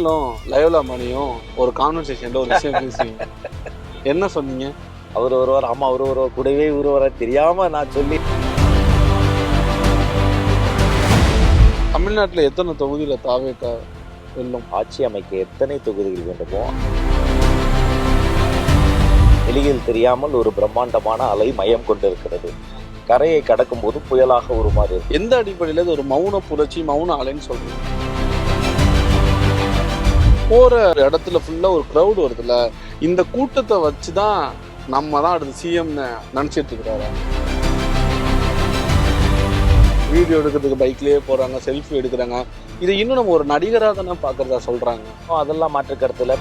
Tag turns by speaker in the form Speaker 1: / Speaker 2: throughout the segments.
Speaker 1: நீங்களும் லயோலா மணியும் ஒரு கான்வர்சேஷன்ல ஒரு விஷயம் பேசுவீங்க. என்ன சொன்னீங்க?
Speaker 2: அவர் ஒருவர், ஆமா அவர் ஒருவர், கூடவே ஒருவரை தெரியாம நான் சொல்லி.
Speaker 1: தமிழ்நாட்டுல எத்தனை தொகுதியில தாவேக்கா வெல்லும்?
Speaker 2: ஆட்சி அமைக்க எத்தனை தொகுதிகள் வேண்டுமோ. வெளியில் தெரியாமல் ஒரு பிரம்மாண்டமான அலை மையம் கொண்டிருக்கிறது. கரையை கடக்கும் போது புயலாக உருமாறு.
Speaker 1: எந்த அடிப்படையில இது ஒரு மௌன புரட்சி, மௌன அலைன்னு சொல்றீங்க? போற இடத்துல ஃபுல்லா ஒரு கிரௌட் வருதுல்ல, இந்த கூட்டத்தை வச்சுதான் நம்ம தான் அடுத்து சிஎம்னு நினைச்சிட்டு இருக்கிறாரு. வீடியோ எடுக்கிறதுக்கு பைக்லயே போறாங்க, செல்ஃபி எடுக்கிறாங்க. இதை இன்னும் நம்ம ஒரு நடிகராக தானே பாக்குறதா சொல்றாங்க.
Speaker 2: அதெல்லாம் மாற்று கருத்துல.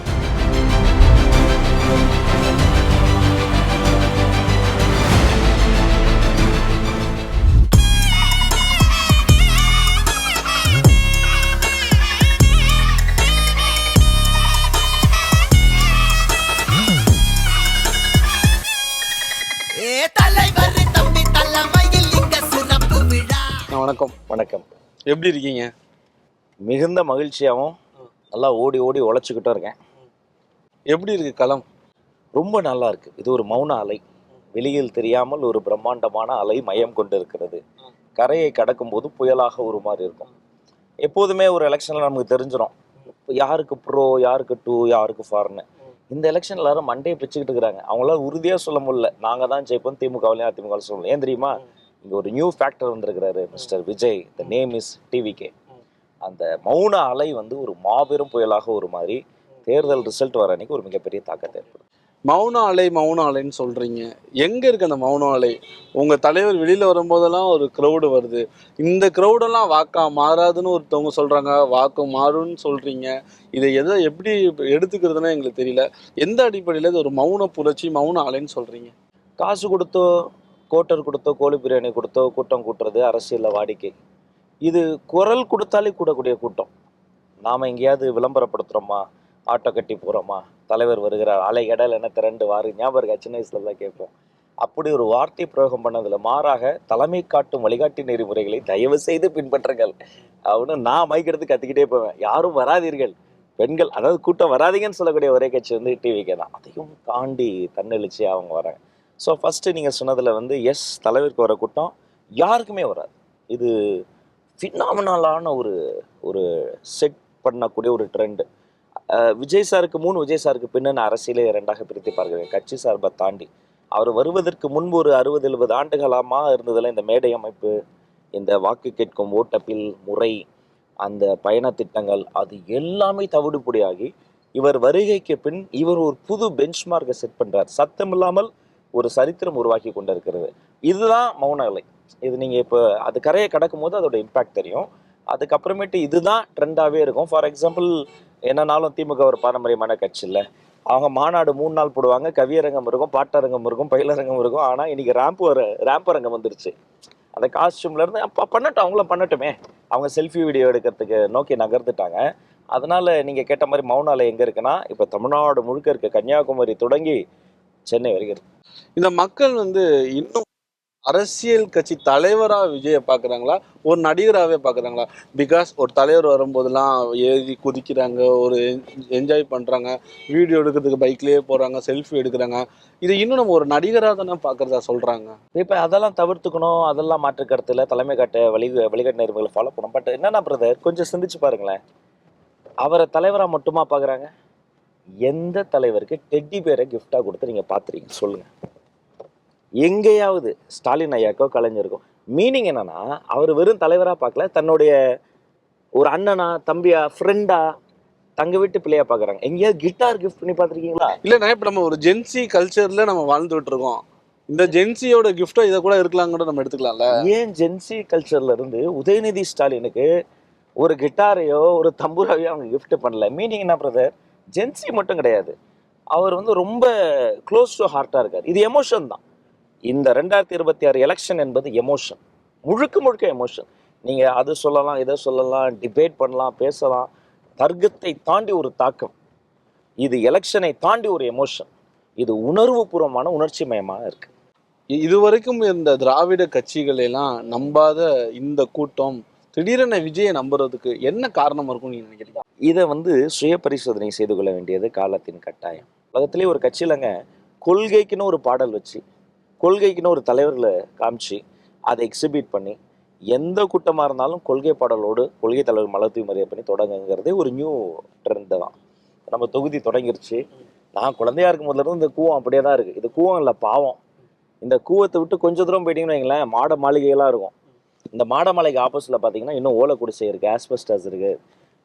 Speaker 1: வணக்கம்.
Speaker 2: வணக்கம்.
Speaker 1: எப்படி இருக்கீங்க?
Speaker 2: மிகுந்த மகிழ்ச்சியாகவும் நல்லா ஓடி ஓடி உழைச்சிக்கிட்டும் இருக்கேன்.
Speaker 1: எப்படி இருக்கு களம்?
Speaker 2: ரொம்ப நல்லா இருக்கு. இது ஒரு மௌன அலை. வெளியில் தெரியாமல் ஒரு பிரம்மாண்டமான அலை மையம் கொண்டு இருக்கிறது. கரையை கடக்கும் போது புயலாக உருமாறி இருக்கும். எப்போதுமே ஒரு எலெக்ஷன்ல நமக்கு தெரிஞ்சிடும் யாருக்கு ப்ரோ, யாருக்கு டூ, யாருக்கு ஃபார்னு. இந்த எலெக்ஷன் எல்லாரும் மண்டையை பிச்சுக்கிட்டு இருக்கிறாங்க. அவங்களால உறுதியாக சொல்ல முடியல நாங்கள் தான் ஜெயிப்போம், திமுகவிலையும் அதிமுக சொல்ல முடியல. ஏன் தெரியுமா? இங்கே ஒரு நியூ ஃபேக்டர் வந்திருக்கிறாரு, mister Vijay. The name is TVK. அந்த மௌன அலை வந்து ஒரு மாபெரும் புயலாக ஒரு மாதிரி தேர்தல் ரிசல்ட் வர அன்னைக்கு ஒரு மிகப்பெரிய தாக்கத்தை ஏற்படும்.
Speaker 1: மௌன அலை, மௌன அலைன்னு சொல்றீங்க. எங்க இருக்கு அந்த மௌன அலை? உங்க தலைவர் வெளியில வரும்போதெல்லாம் ஒரு கிரௌடு வருது. இந்த கிரௌடெல்லாம் வாக்கா மாறாதுன்னு ஒருத்தவங்க சொல்றாங்க, வாக்கு மாறும்னு சொல்றீங்க. இதை எப்படி எடுத்துக்கிறதுன்னு எங்களுக்கு தெரியல. எந்த அடிப்படையில இது ஒரு மௌன புரட்சி, மௌன அலைன்னு சொல்றீங்க?
Speaker 2: காசு கொடுத்தோ, கோட்டர் கொடுத்தோ, கோழி பிரியாணி கொடுத்தோ கூட்டம் கூட்டுறது அரசியலில் வாடிக்கை. இது குரல் கொடுத்தாலே கூடக்கூடிய கூட்டம். நாம் எங்கேயாவது விளம்பரப்படுத்துகிறோமா, ஆட்டோ கட்டி போகிறோமா, தலைவர் வருகிறார், அலை கடல் என திரண்டு வாரு, ஞாபகம் இருக்கா? சின்ன வயசுல தான் கேட்போம். அப்படி ஒரு வார்த்தை பிரயோகம் பண்ணதில் மாறாக தலைமை காட்டும் வழிகாட்டி நெறிமுறைகளை தயவு செய்து பின்பற்றுங்கள் அப்படின்னு நான் மைக்கெடுத்து கத்திக்கிட்டே போவேன். யாரும் வராதீர்கள், பெண்கள், அதாவது கூட்டம் வராதீங்கன்னு சொல்லக்கூடிய ஒரே கட்சி வந்து டிவிக்கே தான். அதையும் தாண்டி தன்னெழுச்சி அவங்க வராங்க. ஸோ ஃபஸ்ட்டு நீங்கள் சொன்னதில் வந்து எஸ், தலைவருக்கு வர கூட்டம் யாருக்குமே வராது. இது ஃபினாமினலான ஒரு செட் பண்ணக்கூடிய ஒரு ட்ரெண்டு. விஜய் சாருக்கு முன், விஜய் சாருக்கு பின்னு அரசியலே ரெண்டாக பிரித்து பார்க்கிறேன். கட்சி சார்பை தாண்டி அவர் வருவதற்கு முன்பு ஒரு 60-70 ஆண்டுகளாமா இருந்ததில் இந்த மேடை அமைப்பு, இந்த வாக்கு கேட்கும் ஓட்டப்பில் முறை, அந்த பயண திட்டங்கள், அது எல்லாமே தவிடுபொடியாகி இவர் வருகைக்கு பின் இவர் ஒரு புது பெஞ்ச்மார்க்கை செட் பண்ணுறார். சத்தம் இல்லாமல் ஒரு சரித்திரம் உருவாக்கி கொண்டு இருக்கிறது. இதுதான் மௌன அலை. இது நீங்கள் இப்போ அது கரையை கடக்கும் போது அதோட இம்பேக்ட் தெரியும். அதுக்கப்புறமேட்டு இதுதான் ட்ரெண்டாகவே இருக்கும். ஃபார் எக்ஸாம்பிள், என்னன்னாலும் திமுக ஒரு பாரம்பரியமான கட்சி இல்லை. அவங்க மாநாடு 3 நாள் போடுவாங்க. கவியரங்கம் இருக்கும், பாட்டரங்கம் இருக்கும், பயிலரங்கம் இருக்கும். ஆனால் இன்னைக்கு ரேம்ப் அரங்கம் வந்துருச்சு. அந்த காஸ்டியூம்லேருந்து அப்போ பண்ணட்டும், அவங்களும் பண்ணட்டுமே. அவங்க செல்ஃபி வீடியோ எடுக்கிறதுக்கு நோக்கி நகர்ந்துட்டாங்க. அதனால் நீங்கள் கேட்ட மாதிரி மௌன அலை எங்கே இருக்குன்னா, இப்போ தமிழ்நாடு முழுக்க இருக்க, கன்னியாகுமரி தொடங்கி சென்னை வரைக்கும்.
Speaker 1: இந்த மக்கள் வந்து இன்னும் அரசியல் கட்சி தலைவரா விஜயை பாக்குறாங்களா, ஒரு நடிகராகவே பாக்குறாங்களா? பிகாஸ் ஒரு தலைவர் வரும்போதெல்லாம் ஏறி குதிக்கிறாங்க, ஒரு என்ஜாய் பண்றாங்க, வீடியோ எடுக்கிறதுக்கு பைக்லயே போறாங்க, செல்ஃபி எடுக்கிறாங்க. இதை இன்னும் நம்ம ஒரு நடிகராக தானே பாக்குறதா சொல்றாங்க.
Speaker 2: இப்போ அதெல்லாம் தவிர்த்துக்கணும், அதெல்லாம் மாற்று கருத்துல தலைமை காட்ட வழிகாட்டு நெறிமுறைகளை ஃபாலோ பண்ணணும். பட் என்னன்னா பிரதர், கொஞ்சம் சிந்திச்சு பாருங்களேன். அவரை தலைவராக மட்டுமா பார்க்குறாங்க? எந்த தலைவருக்கு டெட்டி பேரை கிஃப்டாக கொடுத்து நீங்கள் பார்த்துறீங்க சொல்லுங்கள்? எங்கேயாவது ஸ்டாலின் ஐயாக்கோ கலைஞருக்கோ? மீனிங் என்னன்னா, அவர் வெறும் தலைவராக பார்க்கல, தன்னுடைய ஒரு அண்ணனா, தம்பியா, ஃப்ரெண்டா, தங்க வீட்டு பிள்ளையா பார்க்குறாங்க. எங்கேயாவது கிட்டார் கிஃப்ட் பண்ணி பார்த்துருக்கீங்களா?
Speaker 1: இல்லைண்ணா, இப்போ நம்ம ஒரு ஜென்சி கல்ச்சர்ல நம்ம வாழ்ந்துட்டு இருக்கோம். இந்த ஜென்சியோட கிஃப்டோ இதை கூட இருக்கலாங்கிறத நம்ம எடுத்துக்கலாம்ல.
Speaker 2: ஏன் ஜென்சி கல்ச்சர்ல இருந்து உதயநிதி ஸ்டாலினுக்கு ஒரு கிட்டாரையோ ஒரு தம்பூராவையோ அவங்க கிஃப்ட் பண்ணல? மீனிங் என்ன பிரதர்? ஜென்சி மட்டும் கிடையாது, அவர் வந்து ரொம்ப க்ளோஸ் டு ஹார்ட்டாக இருக்கார். இது எமோஷன் தான். இந்த 2026 எலெக்ஷன் என்பது எமோஷன், முழுக்க முழுக்க எமோஷன். நீங்கள் அது சொல்லலாம், இதை சொல்லலாம், டிபேட் பண்ணலாம், பேசலாம். தர்க்கத்தை தாண்டி ஒரு தாக்கம். இது எலெக்ஷனை தாண்டி ஒரு எமோஷன். இது உணர்வு பூர்வமான, உணர்ச்சி மயமாக இருக்கு.
Speaker 1: இதுவரைக்கும் இந்த திராவிட கட்சிகள் எல்லாம் நம்பாத இந்த கூட்டம் திடீரென விஜயை நம்புறதுக்கு என்ன காரணம் இருக்கும் நீங்க நினைக்கிறீங்க?
Speaker 2: இதை வந்து சுய பரிசோதனை செய்து கொள்ள வேண்டியது காலத்தின் கட்டாயம். உலகத்திலே ஒரு கட்சியிலங்க கொள்கைக்குன்னு ஒரு பாடல் வச்சு, கொள்கைக்குன்னு ஒரு தலைவர்களை காமிச்சு, அதை எக்ஸிபிட் பண்ணி, எந்த கூட்டமாக இருந்தாலும் கொள்கை பாடலோடு கொள்கை தலைவர் மலர்தூவி மரியாதை பண்ணி தொடங்குங்கிறதே ஒரு நியூ ட்ரெண்டு தான். நம்ம தொகுதி தொடங்கிருச்சு. நான் குழந்தையா இருக்கும் போதுல இருந்து இந்த கூவம் அப்படியே தான் இருக்குது. இது கூவம் இல்லை, பாவம். இந்த கூவத்தை விட்டு கொஞ்சம் தூரம் போயிட்டீங்கன்னு வைங்களேன், மாட மாளிகையெல்லாம் இருக்கும். இந்த மாட மாளிகை ஆப்போசிட்டில் பார்த்தீங்கன்னா இன்னும் ஓலை குடிசை இருக்குது, ஆஸ்பெஸ்டஸ் இருக்குது.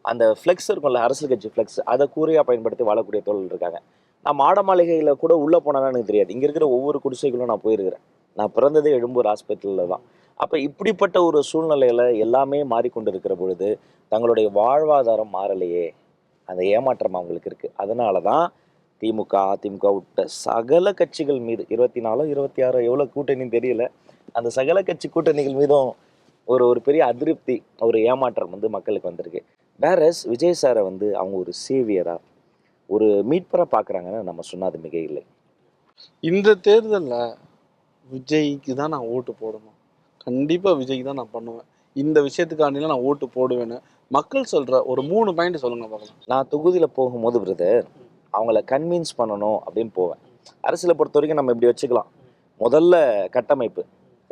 Speaker 2: அந்த ஃப்ளெக்ஸ் இருக்கும்ல, அரசியல் கட்சி ஃப்ளெக்ஸ், அதை கூரையாக பயன்படுத்தி வாழக்கூடிய தொழில் இருக்காங்க. நான் மாட மாளிகையில் கூட உள்ளே போனேன்னு எனக்கு தெரியாது. இங்கே இருக்கிற ஒவ்வொரு குடிசைகளும் நான் போயிருக்கிறேன். நான் பிறந்ததே எழும்பூர் ஹாஸ்பிட்டலில் தான். அப்போ இப்படிப்பட்ட ஒரு சூழ்நிலையில் எல்லாமே மாறிக்கொண்டு இருக்கிற பொழுது தங்களுடைய வாழ்வாதாரம் மாறலையே, அந்த ஏமாற்றம் அவங்களுக்கு இருக்குது. அதனால தான் திமுக, அதிமுக விட்ட சகல கட்சிகள் மீது 24 26 எவ்வளோ கூட்டணின்னு தெரியல, அந்த சகல கட்சி கூட்டணிகள் மீதும் ஒரு பெரிய அதிருப்தி, ஒரு ஏமாற்றம் வந்து மக்களுக்கு வந்திருக்கு. வேறஸ் விஜய் சாரை வந்து அவங்க ஒரு சேவியரா, ஒரு மீட்பரை பார்க்குறாங்கன்னு நம்ம சொன்னது மிக இல்லை.
Speaker 1: இந்த தேர்தலில் விஜய்க்கு தான் நான் ஓட்டு போடணும், கண்டிப்பாக விஜய்க்கு தான் நான் பண்ணுவேன், இந்த விஷயத்துக்காண்டிலாம் நான் ஓட்டு போடுவேன்னு மக்கள் சொல்கிற ஒரு 3 பாயிண்ட் சொல்லுங்க பார்க்கலாம்.
Speaker 2: நான் தொகுதியில் போகும்போது பிரதர் அவங்கள கன்வின்ஸ் பண்ணணும் அப்படின்னு போவேன். அரசியலை பொறுத்த வரைக்கும் நம்ம இப்படி வச்சுக்கலாம். முதல்ல கட்டமைப்பு,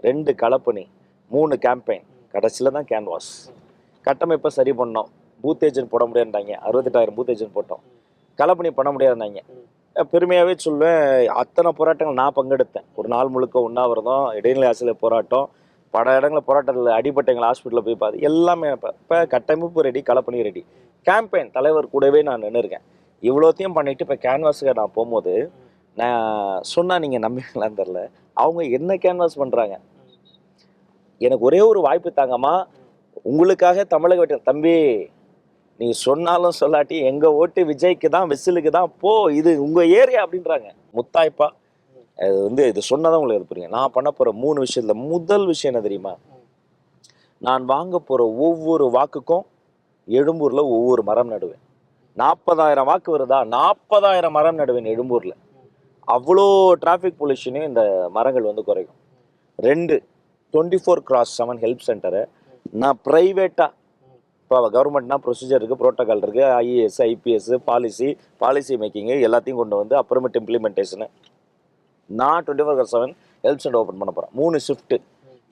Speaker 2: 2 களப்பணி, 3 கேம்பெயின், கடைசியில் தான் கேன்வாஸ். கட்டமைப்பை சரி பண்ணோம். பூத் ஏஜென்ட் போட முடியாதுட்டாங்க, 68,000 பூத் ஏஜென்ட் போட்டோம். களப்பணி பண்ண முடியாதுன்னாங்க. பெருமையாகவே சொல்வேன், அத்தனை போராட்டங்கள் நான் பங்கெடுத்தேன். ஒரு நாள் முழுக்க உண்ணாவிரதம், இடைநிலை ஆசிரியர் போராட்டம், பல இடங்களில் போராட்டத்தில் அடிபட்டவங்களை ஹாஸ்பிட்டலில் போய் பார்த்து எல்லாமே. இப்போ கட்டமைப்பு ரெடி, களப்பணி ரெடி, கேம்பெயின் தலைவர் கூடவே நான் நின்றுருக்கேன். இவ்வளோத்தையும் பண்ணிவிட்டு இப்போ கேன்வாஸுக்கு நான் போகும்போது நான் சொன்னால் நீங்கள் நம்புவீங்களான்னு தெரில, அவங்க என்ன கேன்வாஸ் பண்ணுறாங்க. எனக்கு ஒரே ஒரு வாய்ப்பு தாங்கம்மா, உங்களுக்காக தமிழக வெற்றி தம்பி, நீ சொன்னாலும் சொல்லாட்டி எங்கள் ஓட்டு விஜய்க்கு தான், விசிலுக்கு தான், போ, இது உங்கள் ஏரியா அப்படின்றாங்க. முத்தாய்ப்பா அது வந்து இது சொன்னதான் உங்களுக்கு அது புரியுங்க. நான் பண்ண போகிற 3 விஷயத்தில் முதல் விஷயம் என்ன தெரியுமா? நான் வாங்க போகிற ஒவ்வொரு வாக்குக்கும் எழும்பூரில் ஒவ்வொரு மரம் நடுவேன். 40,000 வாக்கு வருதா, 40,000 மரம் நடுவேன் எழும்பூரில். அவ்வளோ டிராஃபிக் பொல்யூஷனையும் இந்த மரங்கள் வந்து குறைக்கும். 2, 24/7 ஹெல்ப் சென்டரை நான் ப்ரைவேட்டாக, இப்போ கவர்மெண்ட்னா ப்ரொசீஜர் இருக்குது, ப்ரோட்டோகால் இருக்குது, ஐஏஎஸ், ஐபிஎஸ், பாலிசி மேக்கிங்கு எல்லாத்தையும் கொண்டு வந்து அப்புறமேட்டு இம்ப்ளிமெண்டேஷனு, நான் 24/7 ஹெல்ப் சென்டர் ஓப்பன் பண்ண போகிறேன். 3 ஷிஃப்ட்டு.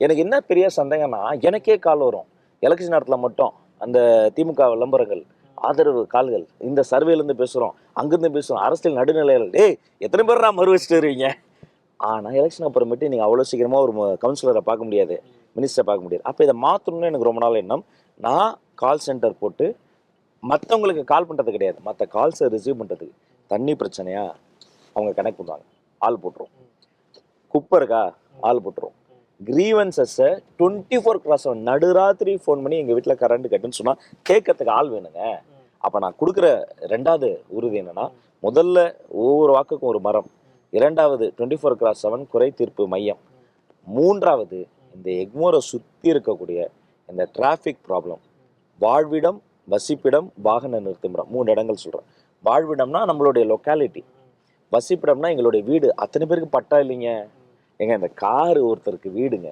Speaker 2: எனக்கு என்ன பெரிய சந்தேகம்னா, எனக்கே கால் வரும் எலெக்ஷன் நேரத்தில் மட்டும். அந்த திமுக விளம்பரங்கள், ஆதரவு கால்கள், இந்த சர்வேலேருந்து பேசுகிறோம், அங்கேருந்து பேசுகிறோம், அரசியல் நடுநிலைகள், எத்தனை பேர் நான் மறு வச்சுட்டு வருவீங்க. ஆனால் எலெக்ஷன் அப்புறமேட்டு நீங்கள் அவ்வளோ சீக்கிரமாக ஒரு கவுன்சிலரை பார்க்க முடியாது, மினிஸ்டரை பார்க்க முடியாது. அப்போ இதை மாற்றணும்னு எனக்கு ரொம்ப நாள் எண்ணம். நான் கால் சென்டர் போட்டு மற்றவங்களுக்கு கால் பண்ணுறது கிடையாது, மற்ற கால்ஸை ரிசீவ் பண்ணுறதுக்கு. தண்ணி பிரச்சனையா, அவங்க கனெக்ட் பண்ணுவாங்க, ஆள் போட்டுரும். குப்பை இருக்கா, ஆள் போட்டுரும். கிரீவன்சஸை 24/7 நடுராத்திரி ஃபோன் பண்ணி எங்கள் வீட்டில் கரண்ட் கட்டுன்னு சொன்னால் கேட்கறதுக்கு ஆள் வேணுங்க. அப்போ நான் கொடுக்குற 2வது உறுதி என்னென்னா, முதல்ல ஒவ்வொரு வாக்குக்கும் ஒரு மரம், 2வது 24/7 குறை தீர்ப்பு மையம், 3வது இந்த எக்மோரை சுற்றி இருக்கக்கூடிய இந்த டிராஃபிக் ப்ராப்ளம். வாழ்விடம், வசிப்பிடம், வாகன நிறுத்துமிடம், 3 இடங்கள் சொல்கிறேன். வாழ்விடம்னா நம்மளுடைய லொக்காலிட்டி, வசிப்பிடம்னா எங்களுடைய வீடு. அத்தனை பேருக்கு பட்டா இல்லைங்க. ஏங்க இந்த காரு ஒருத்தருக்கு வீடுங்க.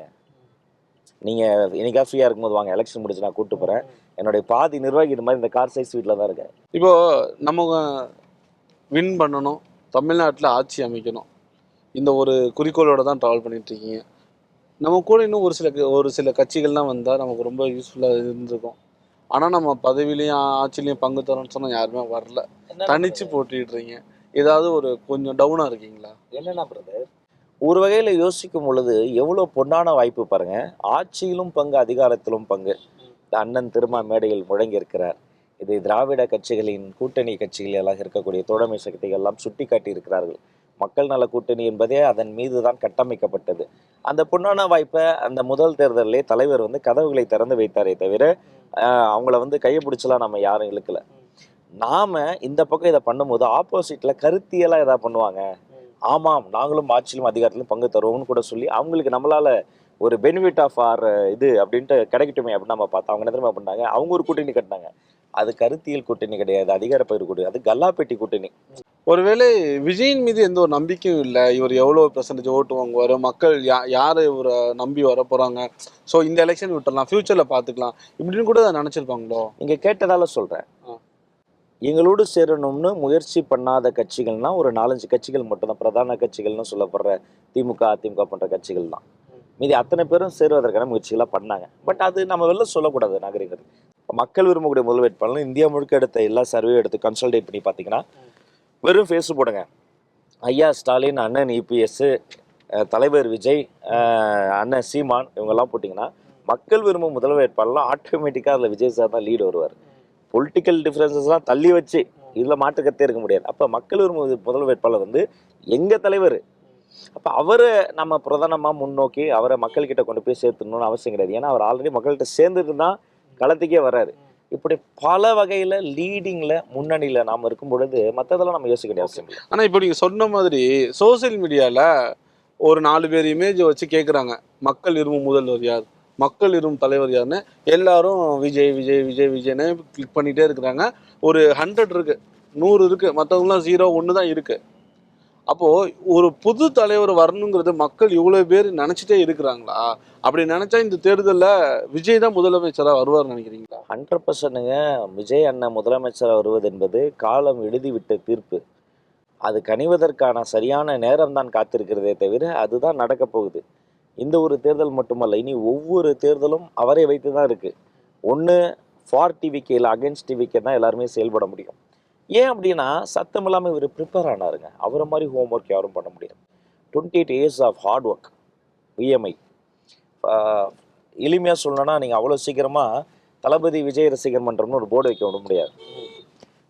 Speaker 2: நீங்கள் என்னைக்கா ஃப்ரீயாக இருக்கும்போது வாங்க, எலெக்ஷன் முடிச்சு நான் கூப்பிட்டு போகிறேன். என்னுடைய பாதி நிர்வாகி இது மாதிரி இந்த கார் சைஸ் வீட்டில் தான் இருக்கேன்.
Speaker 1: இப்போது நம்ம வின் பண்ணணும், தமிழ்நாட்டில் ஆட்சி அமைக்கணும், இந்த ஒரு குறிக்கோளோட தான் ட்ராவல் பண்ணிட்டு இருக்கீங்க. நம்ம கூட இன்னும் ஒரு சில கட்சிகள்லாம் வந்தால் நமக்கு ரொம்ப யூஸ்ஃபுல்லாக இருந்திருக்கும். ஆனால் நம்ம பதவியிலையும் ஆட்சிலையும் பங்கு தரோன்னு சொன்னால் யாருமே வரல, தனிச்சு போட்டிடுறீங்க. ஏதாவது ஒரு கொஞ்சம் டவுனாக இருக்கீங்களா?
Speaker 2: என்னென்னா பிரதர், ஒரு வகையில் யோசிக்கும் பொழுது எவ்வளோ பொன்னான வாய்ப்பு பாருங்கள். ஆட்சியிலும் பங்கு, அதிகாரத்திலும் பங்கு. இந்த அண்ணன் திருமா மேடையில் முழங்கி இருக்கிறார். இது திராவிட கட்சிகளின் கூட்டணி கட்சிகள் எல்லாம் இருக்கக்கூடிய தோழமை சக்திகள் எல்லாம் சுட்டி காட்டி இருக்கிறார்கள். மக்கள் நல கூட்டணி என்பதே அதன் மீது தான் கட்டமைக்கப்பட்டது. அந்த பொன்னான வாய்ப்பை அந்த முதல் தேர்தலிலே தலைவர் வந்து கதவுகளை திறந்து வைத்தாரே தவிர அவங்கள வந்து கையை பிடிச்சலாம் நம்ம யாரும் இழுக்கல. நாம இந்த பக்கம் இதை பண்ணும்போது ஆப்போசிட்ல கருத்தியெல்லாம் எதாவது பண்ணுவாங்க. ஆமாம், நாங்களும் ஆட்சியிலும் அதிகாரத்திலும் பங்கு தருவோம்னு கூட சொல்லி அவங்களுக்கு நம்மளால ஒரு பெனிஃபிட் ஆஃப் ஆர் இது அப்படின்ட்டு கிடைக்கட்டுமே அப்படின்னு நம்ம பார்த்தோம். அவங்க என்ன தெரியுமா பண்ணாங்க, அவங்க ஒரு கூட்டணி கட்டினாங்க. அது கருத்தியல் கூட்டணி கிடையாது, அதிகார பயிர் கூட்டணி, அது கல்லாப்பெட்டி கூட்டணி.
Speaker 1: ஒருவேளை விஜயின் மீது எந்த ஒரு நம்பிக்கையும் இல்லை, இவர் எவ்வளோ % ஓட்டு வாங்குவார், மக்கள் யார் இவரை நம்பி வர போகிறாங்க, ஸோ இந்த எலெக்ஷன் விட்டுடலாம், ஃப்யூச்சரில் பார்த்துக்கலாம் இப்படின்னு கூட நினச்சிருப்பாங்களோ?
Speaker 2: நீங்கள் கேட்டதால சொல்கிறேன். எங்களோடு சேரணும்னு முயற்சி பண்ணாத கட்சிகள்னா ஒரு 4-5 கட்சிகள் மட்டும்தான், பிரதான கட்சிகள்னு சொல்லப்படுற திமுக, அதிமுக போன்ற கட்சிகள் தான். மீதி அத்தனை பேரும் சேருவதற்கான முயற்சிகளாக பண்ணாங்க. பட் அது நம்ம வெளில சொல்லக்கூடாது நாகரிகர். மக்கள் விரும்பக்கூடிய முதல் வேட்பாளர் இந்தியா முழுக்க எடுத்த எல்லா சர்வே எடுத்து கன்சல்டேட் பண்ணி பார்த்தீங்கன்னா வெறும் ஃபேஸ் போடுங்க. ஐயா ஸ்டாலின், அண்ணன் இபிஎஸ், தலைவர் விஜய், அண்ணன் சீமான் இவங்கெல்லாம் போட்டிங்கன்னா மக்கள் விரும்பும் முதல் வேட்பாளர்லாம் ஆட்டோமேட்டிக்காக அதில் விஜய் சார் தான் லீடு வருவார். பொலிட்டிக்கல் டிஃப்ரென்சஸ்லாம் தள்ளி வச்சு இதில் மாற்றுக்கத்தே இருக்க முடியாது. அப்போ மக்கள் விரும்பும் முதல் வேட்பாளர் வந்து எங்கள் தலைவர். அப்போ அவரை நம்ம பிரதானமாக முன்னோக்கி அவரை மக்கள்கிட்ட கொண்டு போய் சேர்த்துணும்னு அவசியம் கிடையாது. ஏன்னா அவர் ஆல்ரெடி மக்கள்கிட்ட சேர்ந்துட்டு தான் களத்துக்கே வர்றாரு. இப்படி பல வகையில் லீடிங்கில் முன்னணியில் நாம் இருக்கும் பொழுது மற்றதெல்லாம் நம்ம யோசிக்க வேண்டிய அவசியம் இல்லை.
Speaker 1: ஆனால் இப்போ நீங்கள் சொன்ன மாதிரி சோசியல் மீடியாவில் ஒரு 4 பேர் இமேஜை வச்சு கேட்குறாங்க, மக்கள் விரும்பும் முதல்வர் யார், மக்கள் விரும்பும் தலைவர் யாருன்னு. எல்லாரும் விஜய் விஜய் விஜய் விஜய்னு கிளிக் பண்ணிகிட்டே இருக்கிறாங்க. ஒரு 100 இருக்கு, 100 இருக்கு, மற்றவங்களாம் 0 1 தான் இருக்கு. அப்போது ஒரு புது தலைவர் வரணுங்கிறது மக்கள் இவ்வளோ பேர் நினச்சிட்டே இருக்கிறாங்களா? அப்படி நினச்சா இந்த தேர்தலில் விஜய் தான் முதலமைச்சராக வருவார்னு நினைக்கிறீங்களா?
Speaker 2: 100%ங்க. விஜய் அண்ணன் முதலமைச்சராக வருவது என்பது காலம் எழுதிவிட்ட தீர்ப்பு. அது கனிவதற்கான சரியான நேரம் தான் காத்திருக்கிறதே தவிர அதுதான் நடக்க போகுது. இந்த ஒரு தேர்தல் மட்டுமல்ல, இனி ஒவ்வொரு தேர்தலும் அவரை வைத்து தான் இருக்குது. ஒன்று ஃபார் டிவிக்கு இல்லை அகேன்ஸ்ட் டிவிக்கு தான் எல்லாருமே செயல்பட முடியும். ஏன் அப்படின்னா சத்தம் இல்லாமல் இவர் ப்ரிப்பேர் ஆனாருங்க. அவரை மாதிரி ஹோம் ஒர்க் யாரும் பண்ண முடியாது. 28 years of hard work, EMI. எளிமையாக சொல்லணும்னா நீங்கள் அவ்வளோ சீக்கிரமாக தளபதி விஜய் ரசிகர் மன்றம்னு ஒரு போர்டு வைக்க விட முடியாது.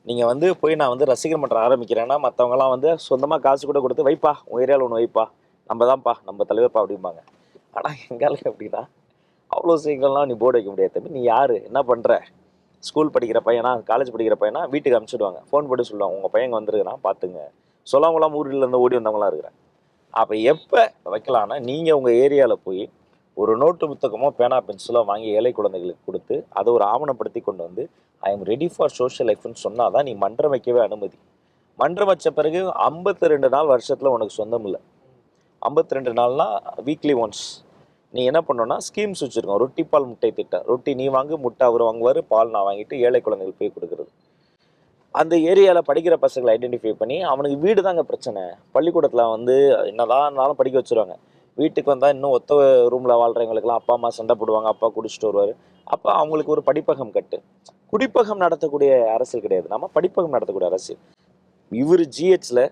Speaker 2: நீங்கள் வந்து போய் நான் வந்து ரசிகர் மன்றம் ஆரம்பிக்கிறேன்னா மற்றவங்கலாம் வந்து சொந்தமாக காசு கூட கொடுத்து வைப்பா, உங்கள் ஏரியாவில் ஒன்று வைப்பா, நம்ம தான்ப்பா நம்ம தலைவர்ப்பா அப்படிம்பாங்க. ஆனால் எங்கால அப்படின்னா அவ்வளோ சீக்கிரம்லாம் நீ போர்டு வைக்க முடியாது. தம்பி நீ யார், என்ன பண்ணுற, ஸ்கூல் படிக்கிற பையனா, காலேஜ் படிக்கிற பையனா, வீட்டுக்கு அனுப்பிச்சிடுவாங்க. ஃபோன் போட்டு சொல்லுவாங்க, உங்கள் பையன் வந்துருக்கிறான் பார்த்துங்க. சொல்லாமலாம் ஊரிலேருந்து ஓடி வந்தவங்களாம் இருக்கிறேன். அப்போ எப்போ வைக்கலான்னா நீங்கள் உங்கள் ஏரியாவில் போய் ஒரு நோட்டு புத்தகமோ பேனா பென்சிலோ வாங்கி ஏழை குழந்தைகளுக்கு கொடுத்து அதை ஒரு ஆவணப்படுத்தி கொண்டு வந்து I am ready for social லைஃப்னு சொன்னால் தான் நீ மன்றம் வைக்கவே அனுமதி. மன்றம் வச்ச பிறகு 52 நாள் வருஷத்தில் உனக்கு சொந்தம் இல்லை. 52 நாள்னால் வீக்லி ஒன்ஸ் நீ என்ன பண்ணோன்னா ஸ்கீம்ஸ் வச்சுருக்கோம். ரொட்டி பால் முட்டை திட்டம். ரொட்டி நீ வாங்கு, முட்டை அவர் வாங்குவார், பால் நான் வாங்கிட்டு ஏழை குழந்தைகள் போய் கொடுக்குறது. அந்த ஏரியாவில் படிக்கிற பசங்களை ஐடென்டிஃபை பண்ணி அவனுக்கு வீடு தாங்க பிரச்சனை. பள்ளிக்கூடத்தில் வந்து என்னதான் இருந்தாலும் படிக்க வச்சுருவாங்க. வீட்டுக்கு வந்தால் இன்னும் ஒத்த ரூமில் வாழ்கிறவங்களுக்குலாம் அப்பா அம்மா சண்டை போடுவாங்க, அப்பா குடிச்சிட்டு வருவார். அப்போ அவங்களுக்கு ஒரு படிப்பகம் கட்டு. குடிப்பகம் நடத்தக்கூடிய அரசியல் கிடையாது, நம்ம படிப்பகம் நடத்தக்கூடிய அரசியல். இவர் ஜிஹெச்சில்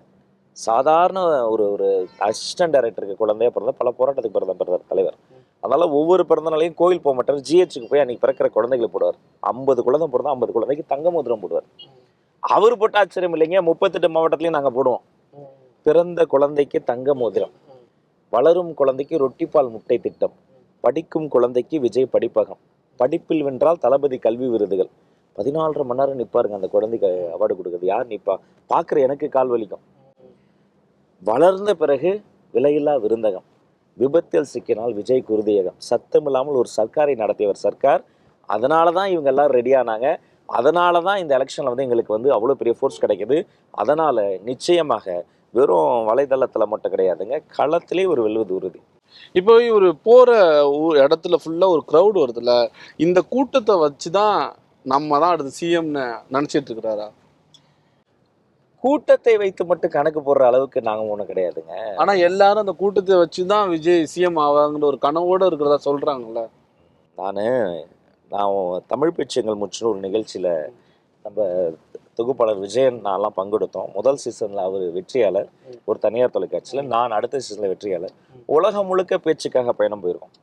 Speaker 2: சாதாரண ஒரு ஒரு அசிஸ்டன்ட் டைரக்டருக்கு குழந்தைய பிறந்த பல போராட்டத்துக்கு பிறந்த தலைவர். அதனால் ஒவ்வொரு பிறந்த நாளையும் கோயில் போக மாட்டார், ஜிஹெச்சுக்கு போய் அன்றைக்கி பிறக்கிற குழந்தைகளை போடுவார். 50 குழந்தை பிறந்தா 50 குழந்தைக்கு தங்க மோதிரம் போடுவார். அவர் போட்ட ஆச்சரியம் இல்லைங்க, 38 மாவட்டத்துலையும் நாங்கள் போடுவோம். பிறந்த குழந்தைக்கு தங்க மோதிரம், வளரும் குழந்தைக்கு ரொட்டிப்பால் முட்டை திட்டம், படிக்கும் குழந்தைக்கு விஜய் படிப்பகம், படிப்பில் வென்றால் தளபதி கல்வி விருதுகள். 14.5 மணி நேரம் நிற்பாருங்க அந்த குழந்தைக்கு அவார்டு கொடுக்குறது. யார் நிற்பா? பார்க்குற எனக்கு கால் வலிக்கும். வளர்ந்த பிறகு விலையில்லா விருந்தகம், விபத்தில் சிக்கினால் விஜய் குருதியகம், சத்தமில்லாமல் ஒரு சர்க்காரை நடத்தியவர் சர்க்கார். அதனால தான் இவங்க எல்லாம் ரெடியானாங்க. அதனால தான் இந்த எலெக்ஷனில் வந்து எங்களுக்கு வந்து அவ்வளோ பெரிய ஃபோர்ஸ் கிடைக்குது. அதனால் நிச்சயமாக வெறும் வலைதளத்தில் மட்டும் கிடையாதுங்க, களத்திலே ஒரு வெல்வது உறுதி.
Speaker 1: இப்போ ஒரு போகிற இடத்துல ஃபுல்லாக ஒரு க்ரௌடு வருதுல்ல, இந்த கூட்டத்தை வச்சு தான் நம்ம தான் அடுத்து சிஎம்னு நினச்சிட்டு இருக்கிறாரா?
Speaker 2: கூட்டத்தை வைத்து மட்டும் கணக்கு போடுற அளவுக்கு நாங்கள் ஒன்றும் கிடையாதுங்க.
Speaker 1: ஆனால் எல்லாரும் அந்த கூட்டத்தை வச்சு தான் விஜய் சிஎம் ஆவாங்கிற ஒரு கனவோடு இருக்கிறதா சொல்கிறாங்கல்ல.
Speaker 2: நான் தமிழ் பேச்சுங்கள் முற்றின ஒரு நிகழ்ச்சியில் நம்ம தொகுப்பாளர் விஜயன் நான்லாம் பங்கெடுத்தோம். முதல் சீசனில் அவர் வெற்றியாளர் ஒரு தனியார் தொலைக்காட்சியில், நான் அடுத்த சீசனில் வெற்றியாளர். உலகம் முழுக்க பேச்சுக்காக பயணம் போயிருக்கோம்.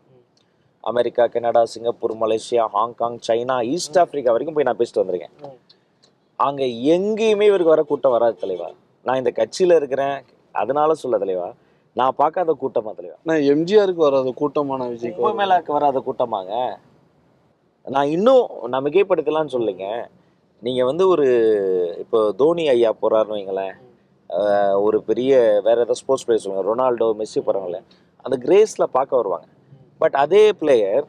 Speaker 2: America, Canada, Singapore, Malaysia, Hong Kong, China, East Africa வரைக்கும் போய் நான் பேசிட்டு வந்திருக்கேன். அங்கே எங்கேயுமே இவருக்கு வர கூட்டம் வராது தலைவா. நான் இந்த கட்சியில் இருக்கிறேன் அதனால சொல்ல தலைவா, நான் பார்க்காத கூட்டமா தலைவா?
Speaker 1: நான் எம்ஜிஆருக்கு வராத கூட்டமான விஜய்க்கு
Speaker 2: மேலாக்கு வராத கூட்டமாங்க. நான் இன்னும் நான் மிகைப்படுத்தலான்னு சொல்லுங்க. நீங்கள் வந்து ஒரு இப்போ தோனி ஐயா போகிறாருன்னு வைங்களேன், ஒரு பெரிய வேறு ஏதாவது ஸ்போர்ட்ஸ் பிளேயர் சொல்லுவாங்க, ரொனால்டோ, மெஸ்ஸி போகிறாங்களே, அந்த கிரேஸில் பார்க்க வருவாங்க. பட் அதே பிளேயர்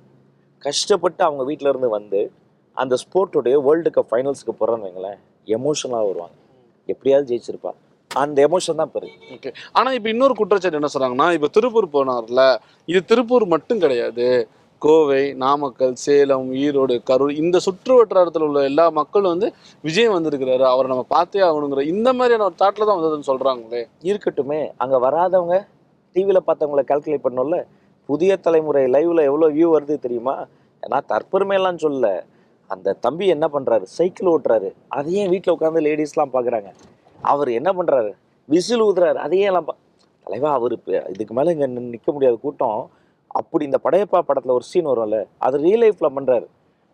Speaker 2: கஷ்டப்பட்டு அவங்க வீட்டிலேருந்து வந்து அந்த ஸ்போர்ட்டுடைய வேர்ல்டு கப் ஃபைனல்ஸுக்கு போகிறான்னு வைங்களேன், எமோஷனலாக வருவாங்க. எப்படியாவது ஜெயிச்சிருப்பா, அந்த எமோஷன் தான் பெருகு.
Speaker 1: ஓகே. ஆனால் இப்போ இன்னொரு குற்றச்சாட்டு என்ன சொல்கிறாங்கன்னா, இப்போ திருப்பூர் போனார்ல, இது திருப்பூர் மட்டும் கிடையாது, கோவை, நாமக்கல், சேலம், ஈரோடு, கரூர் இந்த சுற்று வட்டாரத்தில் உள்ள எல்லா மக்களும் வந்து விஜய் வந்திருக்கிறாரு, அவரை நம்ம பார்த்தே ஆகணுங்கிற இந்த மாதிரியான ஒரு தாட்டில் தான் வந்ததுன்னு சொல்றாங்களே.
Speaker 2: இருக்கட்டுமே, அங்க வராதவங்க டிவியில பார்த்தவங்கள கால்குலேட் பண்ணோம்ல. புதிய தலைமுறை லைவ்ல எவ்வளவு வியூ வருது தெரியுமா? நான் தற்பெருமையெல்லாம் சொல்லல. அந்த தம்பி என்ன பண்றாரு, சைக்கிள் ஓட்டுறாரு, அதையே வீட்டுல உட்காந்து லேடிஸ்லாம் பாக்குறாங்க. அவர் என்ன பண்றாரு, விசில் ஊதுறாரு, அதையே எல்லாம் தலைவா அவரு இதுக்கு மேல இங்க நிக்க முடியாத கூட்டம். அப்படி இந்த படையப்பா படத்துல ஒரு சீன் வரும்ல, அது ரியல் லைஃப்ல பண்றாரு.